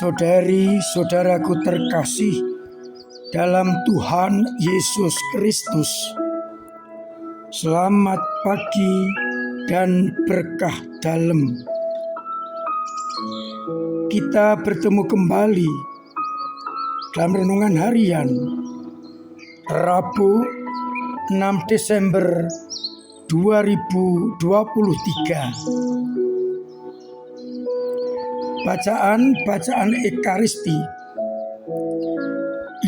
Saudari-saudaraku terkasih dalam Tuhan Yesus Kristus, selamat pagi dan berkah dalam. Kita bertemu kembali dalam renungan harian Rabu 6 Desember 2023. Bacaan Ekaristi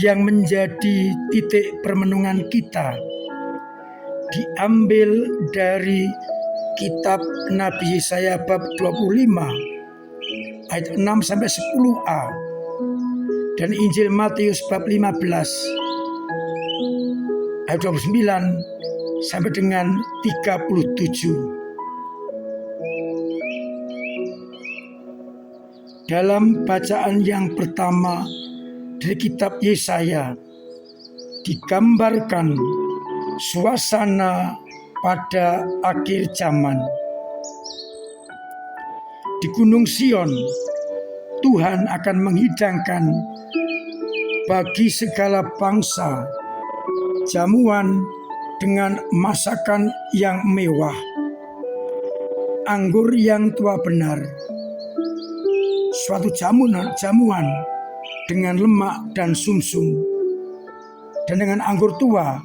yang menjadi titik permenungan kita diambil dari kitab Nabi Yesaya bab 25 ayat 6-10a dan Injil Matius bab 15 ayat 29 sampai dengan 37. Dalam bacaan yang pertama dari kitab Yesaya digambarkan suasana pada akhir zaman. Di Gunung Sion, Tuhan akan menghidangkan bagi segala bangsa jamuan dengan masakan yang mewah, anggur yang tua benar, suatu jamuan dengan lemak dan sumsum, dan dengan anggur tua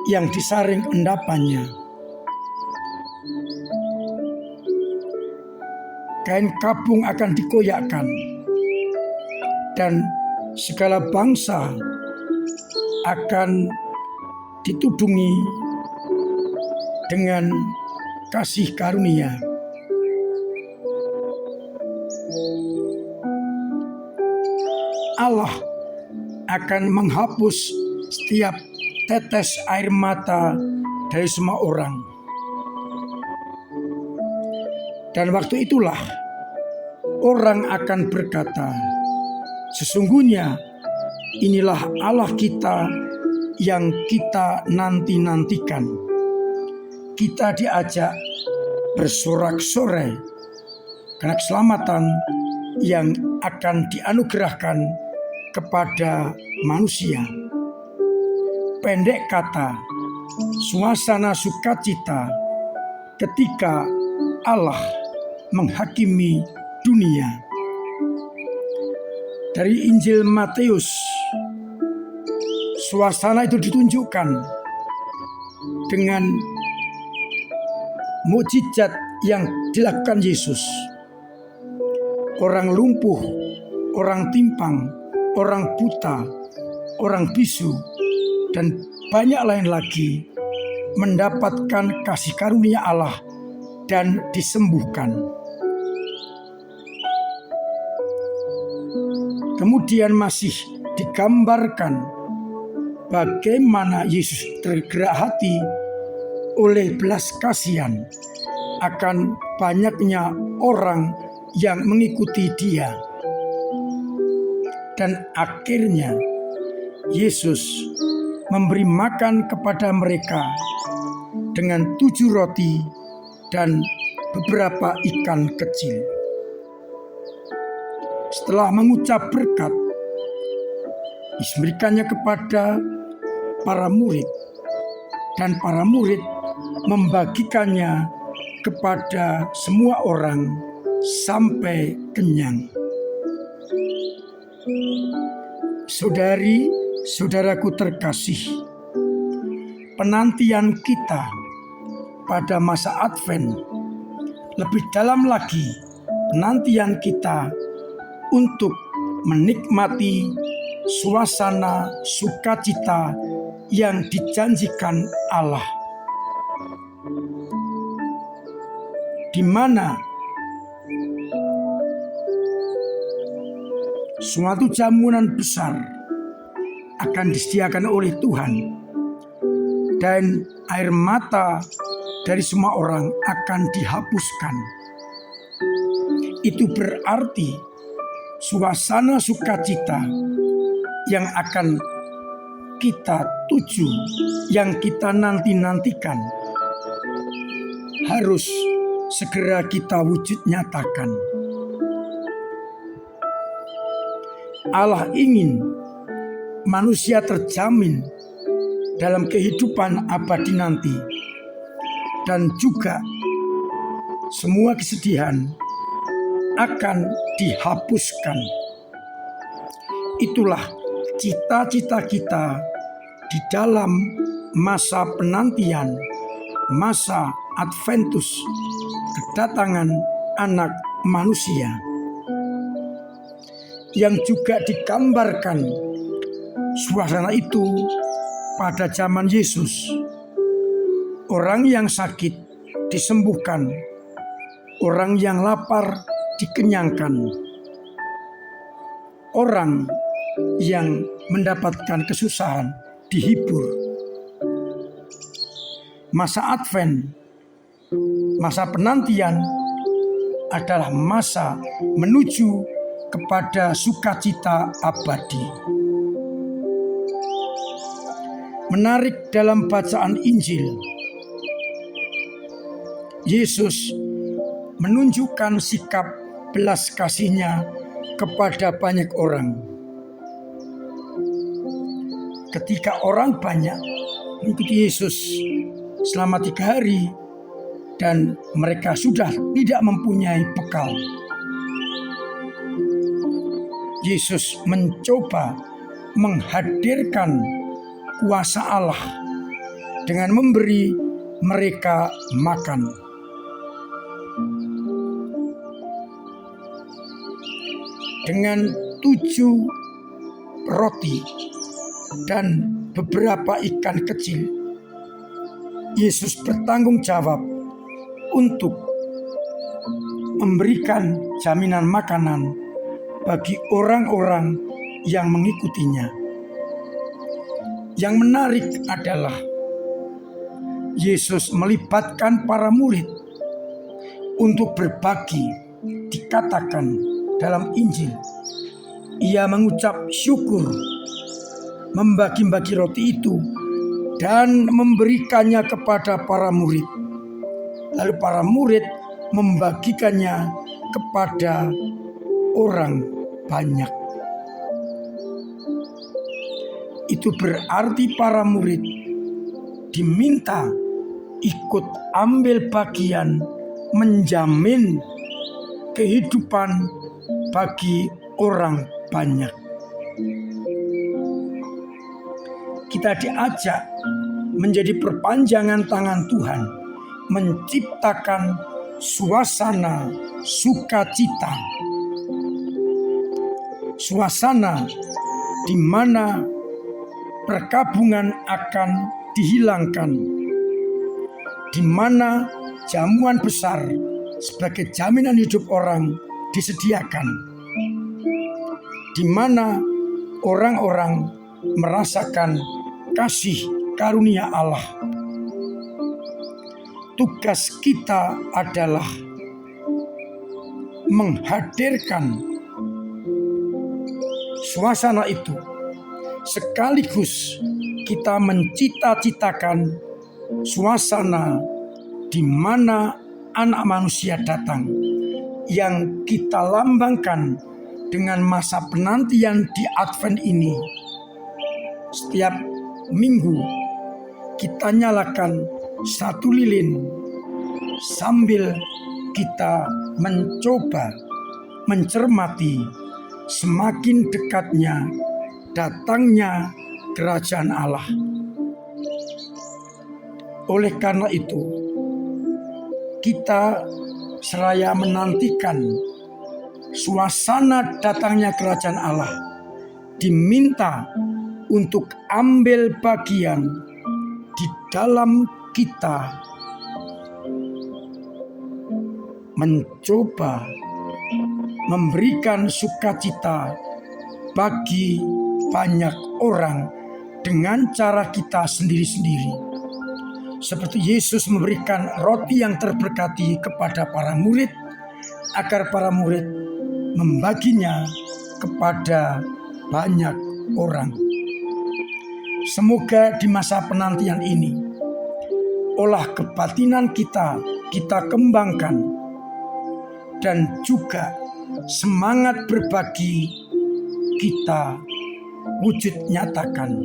yang disaring endapannya. Kain kapung akan dikoyakkan, dan segala bangsa akan ditudungi dengan kasih karunia. Allah akan menghapus setiap tetes air mata dari semua orang. Dan waktu itulah orang akan berkata, sesungguhnya inilah Allah kita yang kita nanti-nantikan. Kita diajak bersorak-sorai karena keselamatan yang akan dianugerahkan kepada manusia. Pendek kata, suasana sukacita ketika Allah menghakimi dunia. Dari Injil Matius, suasana itu ditunjukkan dengan mukjizat yang dilakukan Yesus. Orang lumpuh, orang timpang, orang buta, orang bisu, dan banyak lain lagi mendapatkan kasih karunia Allah dan disembuhkan. Kemudian masih digambarkan bagaimana Yesus tergerak hati oleh belas kasihan akan banyaknya orang yang mengikuti Dia. Dan akhirnya Yesus memberi makan kepada mereka dengan 7 roti dan beberapa ikan kecil. Setelah mengucap berkat, diberikannya kepada para murid, dan para murid membagikannya kepada semua orang sampai kenyang. Saudari-saudaraku terkasih, penantian kita pada masa Advent, lebih dalam lagi penantian kita untuk menikmati suasana sukacita yang dijanjikan Allah, di mana suatu jamuan besar akan disediakan oleh Tuhan, dan air mata dari semua orang akan dihapuskan. Itu berarti suasana sukacita yang akan kita tuju, yang kita nanti-nantikan, harus segera kita wujud nyatakan. Allah ingin manusia terjamin dalam kehidupan abadi nanti, dan juga semua kesedihan akan dihapuskan. Itulah cita-cita kita di dalam masa penantian, masa Adventus, kedatangan Anak Manusia, yang juga digambarkan suasana itu pada zaman Yesus. Orang yang sakit disembuhkan, orang yang lapar dikenyangkan, orang yang mendapatkan kesusahan dihibur. Masa Advent, masa penantian adalah masa menuju kepada sukacita abadi. Menarik dalam bacaan Injil, Yesus menunjukkan sikap belas kasih-Nya kepada banyak orang. Ketika orang banyak mengikuti Yesus selama 3 hari dan mereka sudah tidak mempunyai bekal, Yesus mencoba menghadirkan kuasa Allah dengan memberi mereka makan. Dengan 7 roti dan beberapa ikan kecil, Yesus bertanggung jawab untuk memberikan jaminan makanan bagi orang-orang yang mengikutinya. Yang menarik adalah Yesus melibatkan para murid untuk berbagi. Dikatakan dalam Injil, Ia mengucap syukur, membagi-bagi roti itu dan memberikannya kepada para murid. Lalu para murid membagikannya kepada orang banyak. Itu berarti para murid diminta ikut ambil bagian menjamin kehidupan bagi orang banyak. Kita diajak menjadi perpanjangan tangan Tuhan, menciptakan suasana sukacita, suasana di mana perkabungan akan dihilangkan, di mana jamuan besar sebagai jaminan hidup orang disediakan, di mana orang-orang merasakan kasih karunia Allah. Tugas kita adalah menghadirkan suasana itu, sekaligus kita mencita-citakan suasana di mana Anak Manusia datang, yang kita lambangkan dengan masa penantian di Advent ini. Setiap minggu kita nyalakan 1 lilin sambil kita mencoba mencermati semakin dekatnya datangnya kerajaan Allah. Oleh karena itu, kita seraya menantikan suasana datangnya kerajaan Allah, diminta untuk ambil bagian di dalam kita mencoba memberikan sukacita bagi banyak orang dengan cara kita sendiri-sendiri. Seperti Yesus memberikan roti yang terberkati kepada para murid, agar para murid membaginya kepada banyak orang. Semoga di masa penantian ini, olah kebatinan kita kembangkan, dan juga semangat berbagi kita wujud nyatakan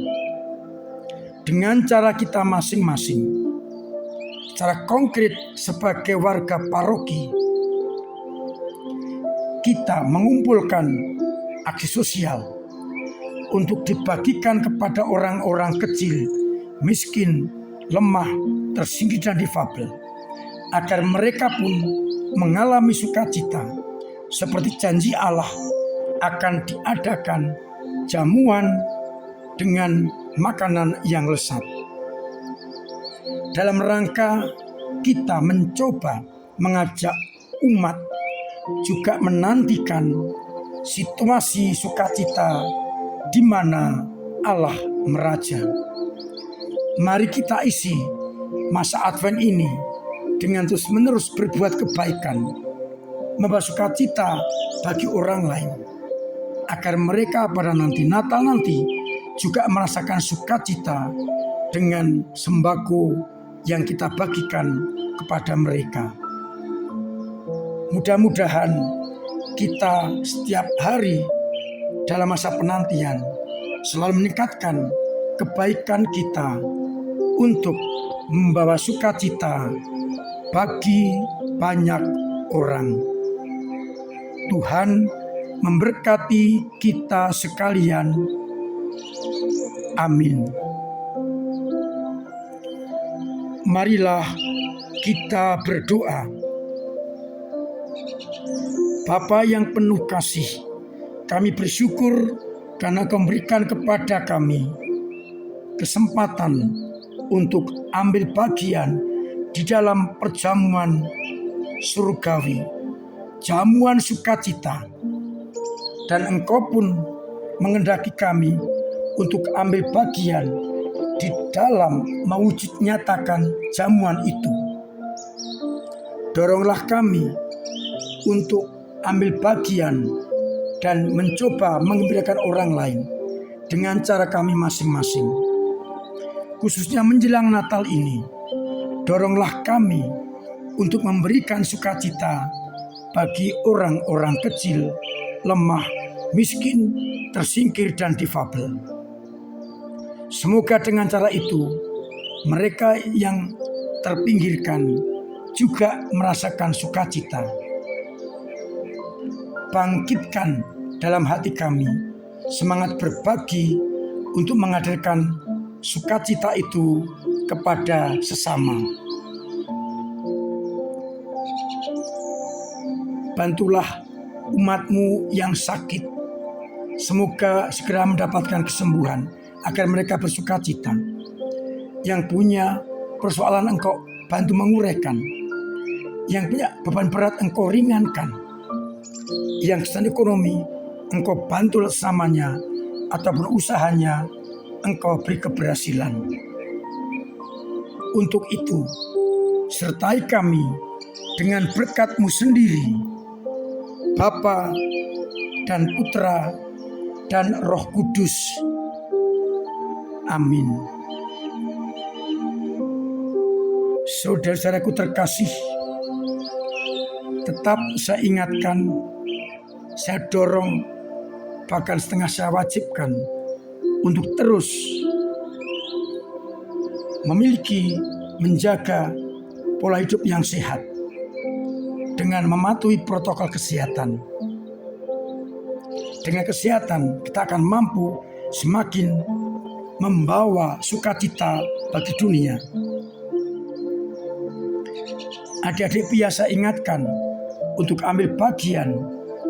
dengan cara kita masing-masing. Secara konkret sebagai warga paroki, kita mengumpulkan aksi sosial untuk dibagikan kepada orang-orang kecil, miskin, lemah, tersingkir dan difabel, agar mereka pun mengalami sukacita seperti janji Allah akan diadakan jamuan dengan makanan yang lezat. Dalam rangka kita mencoba mengajak umat juga menantikan situasi sukacita di mana Allah meraja. Mari kita isi masa Advent ini dengan terus-menerus berbuat kebaikan, membawa sukacita bagi orang lain, agar mereka pada nanti Natal nanti juga merasakan sukacita dengan sembako yang kita bagikan kepada mereka. Mudah-mudahan kita setiap hari dalam masa penantian selalu meningkatkan kebaikan kita untuk membawa sukacita bagi banyak orang. Tuhan memberkati kita sekalian. Amin. Marilah kita berdoa. Bapa yang penuh kasih, kami bersyukur karena Kau memberikan kepada kami kesempatan untuk ambil bagian di dalam perjamuan surgawi, jamuan sukacita, dan Engkau pun mengendaki kami untuk ambil bagian di dalam mewujud nyatakan jamuan itu. Doronglah kami untuk ambil bagian dan mencoba mengembirakan orang lain dengan cara kami masing-masing. Khususnya menjelang Natal ini, doronglah kami untuk memberikan sukacita bagi orang-orang kecil, lemah, miskin, tersingkir, dan difabel. Semoga dengan cara itu, mereka yang terpinggirkan juga merasakan sukacita. Bangkitkan dalam hati kami semangat berbagi untuk menghadirkan sukacita itu kepada sesama. Bantulah umat-Mu yang sakit, semoga segera mendapatkan kesembuhan agar mereka bersukacita. Yang punya persoalan Engkau bantu menguraikan, yang punya beban berat Engkau ringankan, yang kesulitan ekonomi Engkau bantu sesamanya ataupun usahanya Engkau beri keberhasilan. Untuk itu, sertai kami dengan berkat-Mu sendiri, Bapa dan Putra dan Roh Kudus. Amin. Saudara-saudaraku terkasih, tetap saya ingatkan, saya dorong, bahkan setengah saya wajibkan untuk terus memiliki, menjaga pola hidup yang sehat dengan mematuhi protokol kesehatan. Dengan kesehatan kita akan mampu semakin membawa sukacita bagi dunia. Adik-adik biasa ingatkan untuk ambil bagian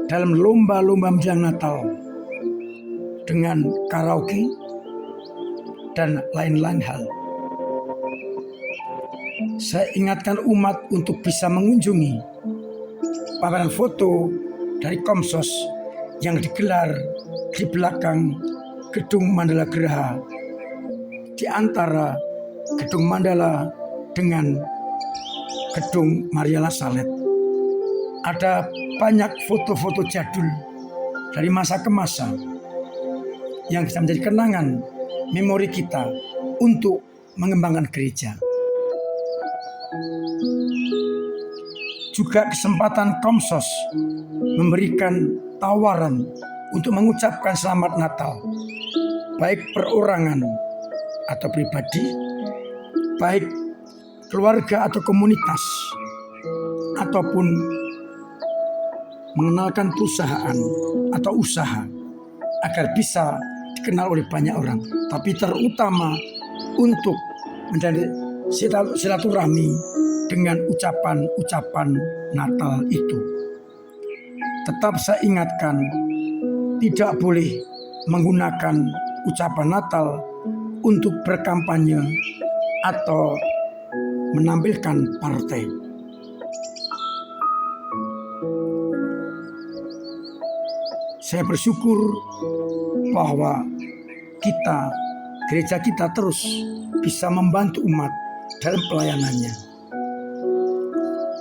dalam lomba-lomba menjelang Natal dengan karaoke dan lain-lain hal. Saya ingatkan umat untuk bisa mengunjungi pameran foto dari Komsos yang digelar di belakang Gedung Mandala Geraha, di antara Gedung Mandala dengan Gedung Mariala Salet. Ada banyak foto-foto jadul dari masa ke masa yang bisa menjadi kenangan memori kita untuk mengembangkan gereja. Juga kesempatan Komsos memberikan tawaran untuk mengucapkan selamat Natal, baik perorangan atau pribadi, baik keluarga atau komunitas, ataupun mengenalkan perusahaan atau usaha agar bisa dikenal oleh banyak orang. Tapi terutama untuk menjadi silaturahmi dengan ucapan-ucapan Natal itu. Tetap saya ingatkan, tidak boleh menggunakan ucapan Natal untuk berkampanye atau menampilkan partai. Saya bersyukur bahwa gereja kita terus bisa membantu umat dalam pelayanannya.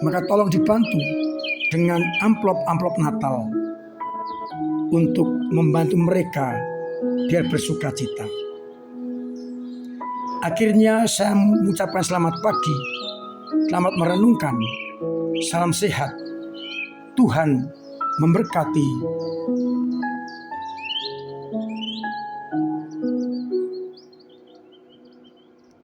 Maka tolong dibantu dengan amplop-amplop Natal untuk membantu mereka biar bersuka cita. Akhirnya saya mengucapkan selamat pagi, selamat merenungkan, salam sehat, Tuhan memberkati